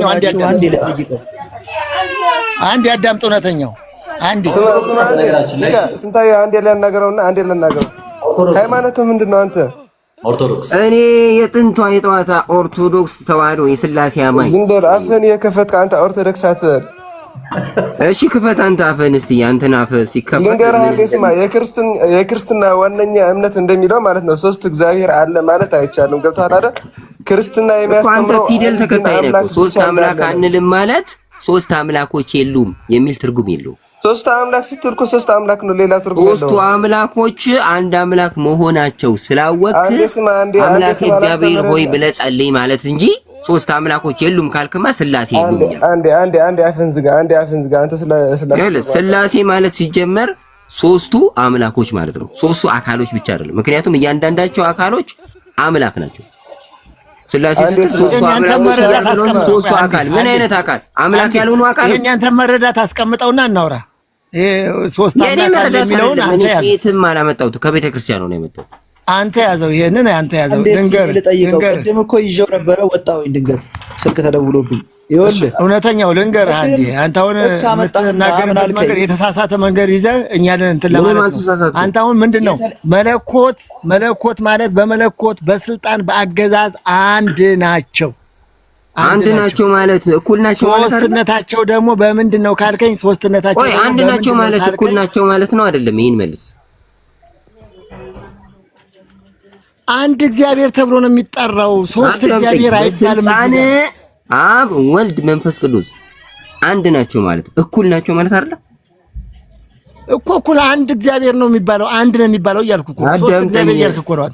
እውነተኛው አንድ ያዳምጥ እውነተኛው አንድ ስንታዬ አንድ ያናገረውና አንድ ያናገረው ሃይማኖቱ ምንድነው? አንተ ኦርቶዶክስ። እኔ የጥንቷ የጠዋታ ኦርቶዶክስ ተዋህዶ የሥላሴ አማኝ። ዝም በል አፍህን የከፈትክ አንተ ኦርቶዶክስ አትበል። እሺ ክፈት አንተ አፍህን እስቲ አንተን አፍ ሲከፈት ልንገርህ አንዴ ስማ። የክርስትና ዋነኛ እምነት እንደሚለው ማለት ነው ሶስት እግዚአብሔር አለ ማለት አይቻልም። ገብቶሃል አይደል? ክርስትና የሚያስተምረው ፊደል ተከታይ ነው። ሶስት አምላክ አንልም ማለት ሶስት አምላኮች የሉም የሚል ትርጉም የለውም። ሶስት አምላክ ስትል እኮ ሶስት አምላክ ነው፣ ሌላ ትርጉም የለውም። ሶስቱ አምላኮች አንድ አምላክ መሆናቸው ስላወቅህ አምላክ እግዚአብሔር ሆይ ብለህ ጸልይ ማለት እንጂ ሶስት አምላኮች የሉም ካልክማ ሥላሴ የሉም። አንዴ አፍህን ዝጋ፣ አንተ ሥላሴ ማለት ሲጀመር ሶስቱ አምላኮች ማለት ነው። ሶስቱ አካሎች ብቻ አይደለም፣ ምክንያቱም እያንዳንዳቸው አካሎች አምላክ ናቸው። ሥላሴ ስትል ሶስቱ አምላኮች ያልሆኑ ሶስቱ አካል ምን አይነት አካል አምላክ ያልሆኑ አካል የኛንተ መረዳት አስቀምጠውና እናውራ። ሶስት አምላክ የሚለውን አንተ ያዘው። የትም አላመጣሁት ከቤተ ክርስቲያኑ ነው የመጣሁት። አንተ ያዘው፣ ይሄንን አንተ ያዘው። ልጠይቀው ቅድም እኮ ይዤው ነበረ ወጣሁኝ፣ ድንገት ስልክ ተደውሎብኝ። ይኸውልህ እውነተኛው ልንገርህ አንዴ፣ አንተ አሁን የምትናገርበት መንገድ የተሳሳተ መንገድ ይዘህ እኛን እንትን ለማለት ነው። አንተ አሁን ምንድነው መለኮት ማለት በመለኮት በስልጣን በአገዛዝ አንድ ናቸው። አንድ ናቸው ማለት እኩል ናቸው ማለት አይደለም። ሶስትነታቸው ደግሞ በምንድነው ካልከኝ፣ ሶስትነታቸው ወይ አንድ ናቸው ማለት እኩል ናቸው ማለት ነው አይደለም? ይሄን መልስ። አንድ እግዚአብሔር ተብሎ ነው የሚጠራው። ሶስት እግዚአብሔር አይባልም። አብ ወልድ መንፈስ ቅዱስ አንድ ናቸው ማለት እኩል ናቸው ማለት አይደለም እኮ። እኩል አንድ እግዚአብሔር ነው የሚባለው፣ አንድ ነው የሚባለው እያልኩ እኮ ሶስት እግዚአብሔር እያልኩ እኮ ነው።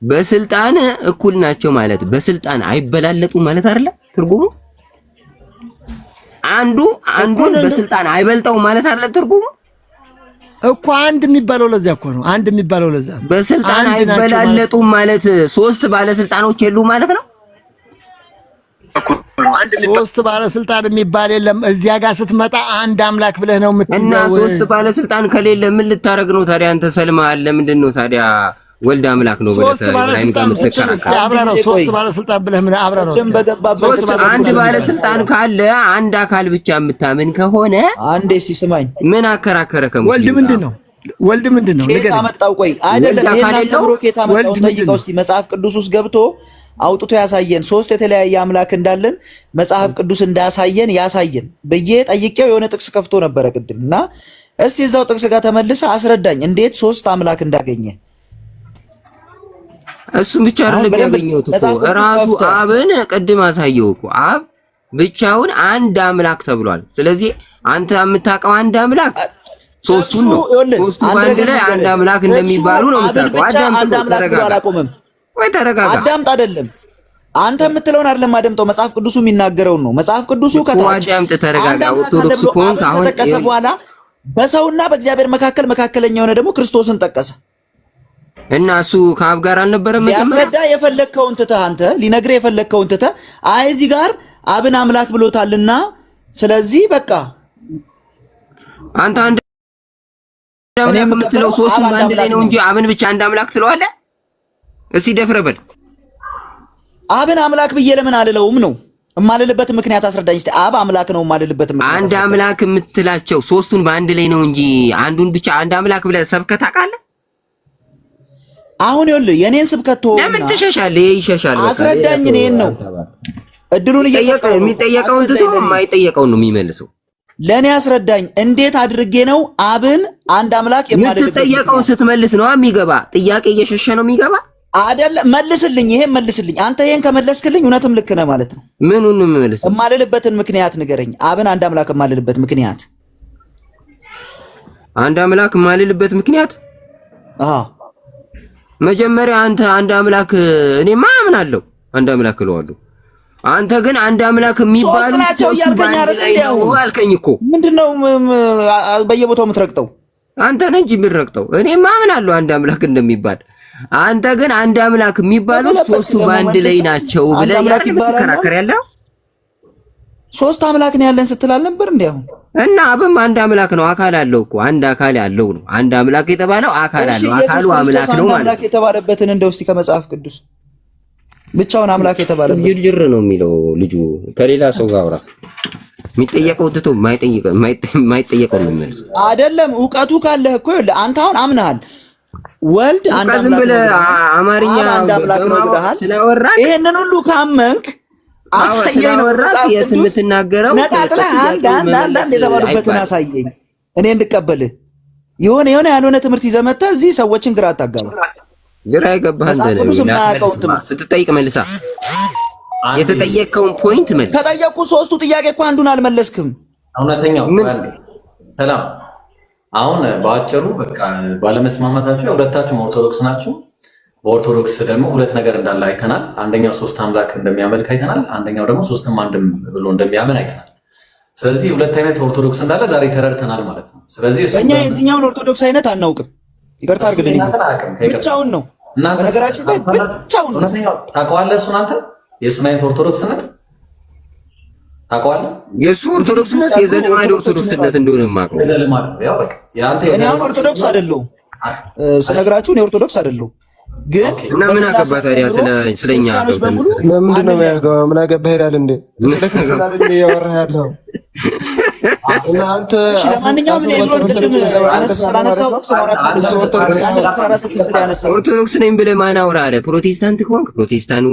በስልጣን እኩል ናቸው ማለት በስልጣን አይበላለጡ ማለት አይደለም ትርጉሙ። አንዱን በስልጣን አይበልጠው ማለት አይደለም ትርጉሙ እኮ። አንድ የሚባለው ለዚያ እኮ ነው። አንድ የሚባለው ለዛ በስልጣን አይበላለጡ ማለት ሶስት ባለስልጣኖች የሉ ማለት ነው። ሶስት ባለስልጣን የሚባል የለም። እዚያ ጋር ስትመጣ አንድ አምላክ ብለህ ነው የምትይዘው። እና ሶስት ባለስልጣን ከሌለ ምን ልታረግ ነው ታዲያ? አንተ ሰልማል። ለምንድን ነው ታዲያ ወልድ አምላክ ነው ብለህ ኢብራሂም ጋር የምትከራከር? ሶስት ባለስልጣን ብለህ ምን አብረህ ነው? አንድ ባለስልጣን ካለ አንድ አካል ብቻ የምታምን ከሆነ አንዴ ሲስማኝ ምን አከራከረ? ከሙስሊም ወልድ ምንድን ነው? ከየት አመጣው? ቆይ አይደለም ይሄን አስተምሮ ከየት አመጣው? ጠይቀው እስቲ መጽሐፍ ቅዱስ ውስጥ ገብቶ አውጥቶ ያሳየን። ሶስት የተለያየ አምላክ እንዳለን መጽሐፍ ቅዱስ እንዳያሳየን ያሳየን ብዬ ጠይቄው የሆነ ጥቅስ ከፍቶ ነበረ ቅድም እና እስቲ እዛው ጥቅስ ጋር ተመልሰ አስረዳኝ እንዴት ሶስት አምላክ እንዳገኘ። እሱም ብቻ አይደለም ያገኘሁት እኮ ራሱ አብን ቅድም አሳየው እኮ አብ ብቻውን አንድ አምላክ ተብሏል። ስለዚህ አንተ የምታውቀው አንድ አምላክ ሶስቱን ነው። ሶስቱ ባንድ ላይ አንድ አምላክ እንደሚባሉ ነው የምታውቀው። ቆይ ተረጋጋ። አዳምጥ። አይደለም አንተ የምትለውን አይደለም አዳምጠው። መጽሐፍ ቅዱሱ የሚናገረውን ነው። መጽሐፍ ቅዱሱ ከታች አዳምጥ፣ ተረጋጋ። ኦርቶዶክስ ኮንክ አሁን ተጠቀሰ። በኋላ በሰውና በእግዚአብሔር መካከለኛ የሆነ ደግሞ ክርስቶስን ጠቀሰ እና እሱ ከአብ ጋር አልነበረም። ያስረዳ የፈለግከውን ትተህ አንተ ሊነግርህ የፈለግከውን ትተህ አይ እዚህ ጋር አብን አምላክ ብሎታልና ስለዚህ በቃ አንተ አንድ አምላክ የምትለው ሶስቱን በአንድ ላይ ነው እንጂ አብን ብቻ አንድ አምላክ ትለዋለህ? እስቲ ደፍረህ በል። አብን አምላክ ብዬ ለምን አልለውም ነው የማልልበት ምክንያት አስረዳኝ እስቲ። አብ አምላክ ነው የማልልበት ምክንያት አንድ አምላክ የምትላቸው ሶስቱን በአንድ ላይ ነው እንጂ አንዱን ብቻ አንድ አምላክ ብለህ ሰብከህ ታውቃለህ? አሁን ይኸውልህ የኔን ስብከት ተወውና ለምን ትሸሻለህ? ይሸሻል። በቃ አስረዳኝ። እኔን ነው እድሉን እየሰጠው የሚጠየቀውን ትቶ የማይጠየቀውን ነው የሚመልሰው። ለኔ አስረዳኝ። እንዴት አድርጌ ነው አብን አንድ አምላክ የማልልበት? የምትጠየቀውን ስትመልስ ነው የሚገባ። ጥያቄ እየሸሸ ነው የሚገባ አይደለም። መልስልኝ፣ ይሄን መልስልኝ። አንተ ይሄን ከመለስክልኝ እውነትም ልክ ነህ ማለት ነው። ምኑን ነው የምመልሰው? የማልልበትን ምክንያት ንገረኝ። አብን አንድ አምላክ የማልልበት ምክንያት አንድ አምላክ የማልልበት ምክንያት አዎ መጀመሪያ አንተ አንድ አምላክ እኔማ አምናለሁ አንድ አምላክ እለዋለሁ። አንተ ግን አንድ አምላክ የሚባሉ ሶስቱ ባንድ ላይ ነው አልከኝ እኮ። ምንድነው በየቦታው የምትረግጠው? አንተ ነህ እንጂ የምትረግጠው። እኔማ አምናለሁ አንድ አምላክ እንደሚባል። አንተ ግን አንድ አምላክ የሚባሉት ሶስቱ ባንድ ላይ ናቸው ብለህ ያልከራከር ያለው ሶስት አምላክ ነው ያለን ስትል አልነበር እንዴ? አሁን እና አብም አንድ አምላክ ነው፣ አካል አለው እኮ አንድ አካል ያለው ነው። አንድ አምላክ የተባለው አካል አለው፣ አካሉ አምላክ ነው ማለት ነው። አምላክ የተባለበትን እንደው እስቲ ከመጽሐፍ ቅዱስ ብቻውን አምላክ የተባለበት ጅርጅር ነው የሚለው ልጁ። ከሌላ ሰው ጋር አውራ። የሚጠየቀው ትቶ የማይጠየቀው ነው የሚመልስ አይደለም። እውቀቱ ካለህ እኮ ይኸውልህ አንተ አሁን አምነሃል ወልድ አንድ አምላክ ነው። ብለህ አማርኛ አንድ አምላክ ነው ብለሃል። ይሄንን ሁሉ ካመንክ አሳየኝ ነው የት የምትናገረው? ነጣጥለህ አንድ የተባሉበትን አሳየኝ እኔ እንድቀበልህ። የሆነ ያልሆነ ትምህርት ይዘህ መተህ እዚህ ሰዎችን ግራ አታጋባ። ግራ የገባህ ስትጠይቅ መልሳ የተጠየቀውን ፖይንት መልስ። ከጠየቁ ሶስቱ ጥያቄ እኮ አንዱን አልመለስክም። እውነተኛው ሰላም። አሁን በአጭሩ በቃ ባለመስማማታችሁ ሁለታችሁም ኦርቶዶክስ ናችሁ። በኦርቶዶክስ ደግሞ ሁለት ነገር እንዳለ አይተናል። አንደኛው ሶስት አምላክ እንደሚያመልክ አይተናል። አንደኛው ደግሞ ሶስትም አንድም ብሎ እንደሚያምን አይተናል። ስለዚህ ሁለት አይነት ኦርቶዶክስ እንዳለ ዛሬ ተረድተናል ማለት ነው። ስለዚህ እኛ የዚህኛውን ኦርቶዶክስ አይነት አናውቅም። ይቅርታ አድርግልኝ። ብቻውን ነው በነገራችን ላይ ብቻውን ነው። ታውቀዋለህ እሱን አንተ የእሱን አይነት ኦርቶዶክስነት ታውቀዋለህ? የእሱ ኦርቶዶክስነት የዘልማድ ኦርቶዶክስነት እንደሆነ የማውቀው እኔ አሁን ኦርቶዶክስ አይደለሁም ስነግራችሁ፣ እኔ ኦርቶዶክስ አይደለሁም። ግን እና ምን አገባ ታዲያ ስለኛ ለምንድን ነው የሚያገባው? ምን አገባህ ይላል እንዴ? ስለ ክርስትና አይደል እያወራህ ያለው? እናንተ ለማንኛውም ኦርቶዶክስ ነኝ ብለህ ማን አውራ አለ? ፕሮቴስታንት ከሆንክ ፕሮቴስታኑ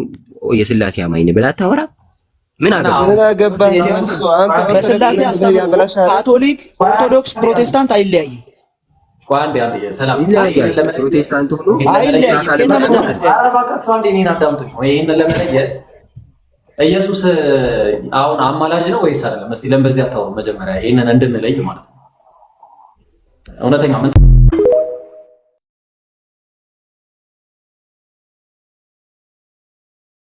የስላሴ አማኝ ብለህ አታወራ? ምን አገባህ? በስላሴ አስተምሮ ካቶሊክ፣ ኦርቶዶክስ፣ ፕሮቴስታንት አይለያይም። ፕሮቴስታንት ሆኖ ይህንን ለመለየት ኢየሱስ አሁን አማላጅ ነው ወይስ አይደለም? እስቲ ለምን በዚህ አታወሩ? መጀመሪያ ይህንን እንድንለይ ማለት ነው። እውነተኛ